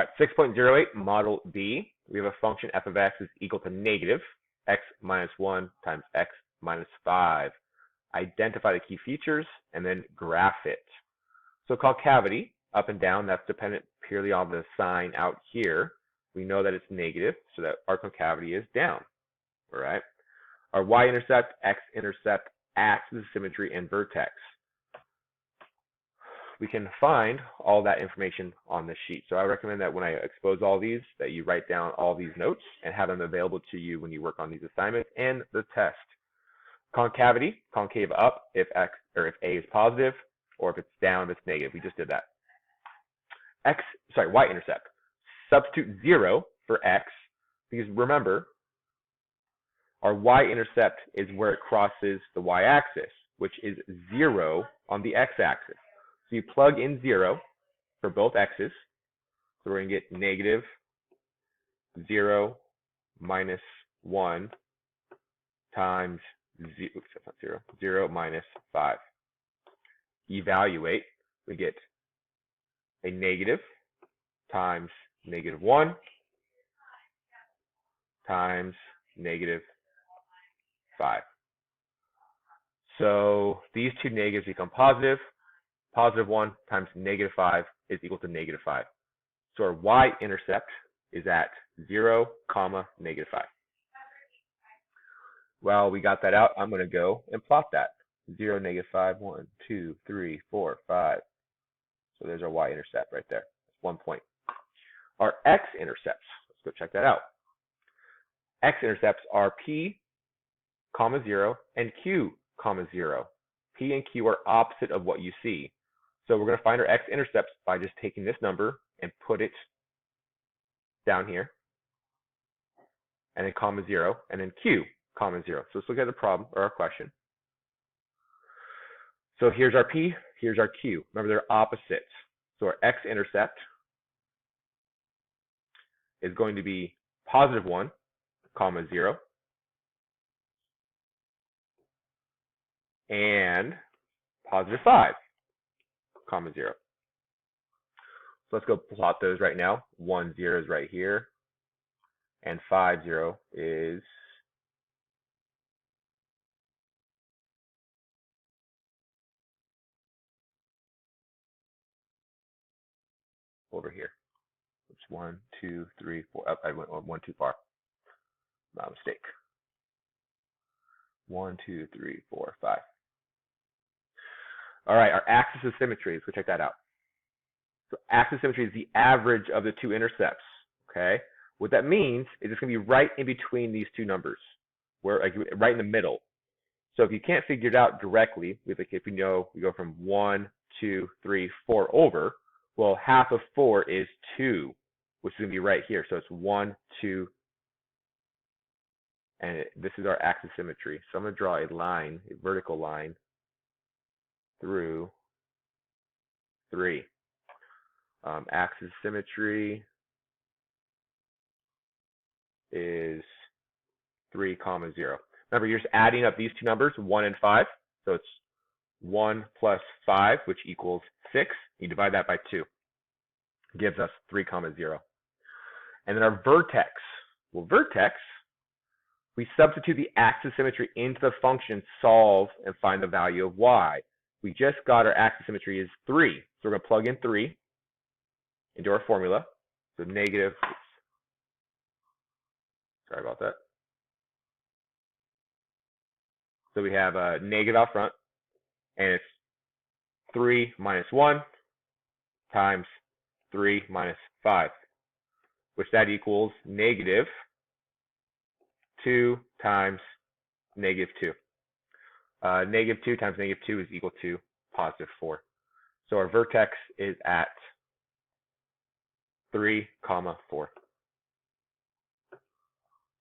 All right, 6.08, model B. We have a function f of x is equal to negative x minus 1 times x minus 5. Identify the key features and then graph it. So concavity, up and down, that's dependent purely on the sign out here. We know that it's negative, so that our concavity is down. All right. Our y-intercept, x-intercept, axis of symmetry, and vertex. We can find all that information on this sheet. So I recommend that when I expose all these, that you write down all these notes and have them available to you when you work on these assignments and the test. Concavity, concave up if x or if a is positive, or if it's down if it's negative. We just did that. Y-intercept. Substitute 0 for x, because remember, our y-intercept is where it crosses the y-axis, which is 0 on the x-axis. So you plug in 0 for both x's. So we're going to get negative 0 minus 1 times 0 minus 5. Evaluate, we get a negative times negative 1 times negative 5. So these two negatives become positive. Positive 1 times negative 5 is equal to negative 5. So our y-intercept is at 0, negative 5. Well, we got that out. I'm going to go and plot that. 0, negative 5, 1, 2, 3, 4, 5. So there's our y-intercept right there. That's 1 point. Our x-intercepts, let's go check that out. X-intercepts are p, 0, and q, 0. P and q are opposite of what you see. So we're going to find our x-intercepts by just taking this number and put it down here, and then 0, and then q, 0. So let's look at the problem or our question. So here's our p, here's our q. Remember, they're opposites. So our x-intercept is going to be positive 1, 0, and positive 5, 0. So let's go plot those right now. 1, 0 is right here, and 5, 0 is over here. It's 1, 2, 3, 4. Oh, I went 1 too far. My mistake. 1, 2, 3, 4, 5. All right, our axis of symmetry. Let's go check that out. So axis of symmetry is the average of the two intercepts. Okay. What that means is it's going to be right in between these two numbers, where like right in the middle. So if you can't figure it out directly, like if you know we go from 1, 2, 3, 4 over, well, half of 4 is 2, which is going to be right here. So it's 1, 2, and this is our axis symmetry. So I'm going to draw a line, a vertical line, through 3. Axis symmetry is 3, 0. Remember, you're just adding up these two numbers, 1 and 5. So it's 1 plus 5, which equals 6. You divide that by 2. Gives us 3, 0. And then our vertex. Well, vertex, we substitute the axis symmetry into the function, solve, and find the value of y. We just got our axis symmetry is 3. So we're going to plug in 3 into our formula. So negative, sorry about that. So we have a negative out front, and it's 3 minus 1 times 3 minus 5, which that equals negative 2 times negative 2. Negative 2 times negative 2 is equal to positive 4. So our vertex is at 3, 4.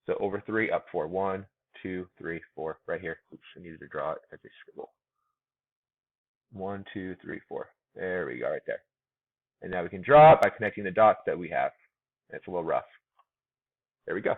So over 3, up 4. 1, 2, 3, 4. Right here. Oops, I needed to draw it as a scribble. 1, 2, 3, 4. There we go, right there. And now we can draw it by connecting the dots that we have. It's a little rough. There we go.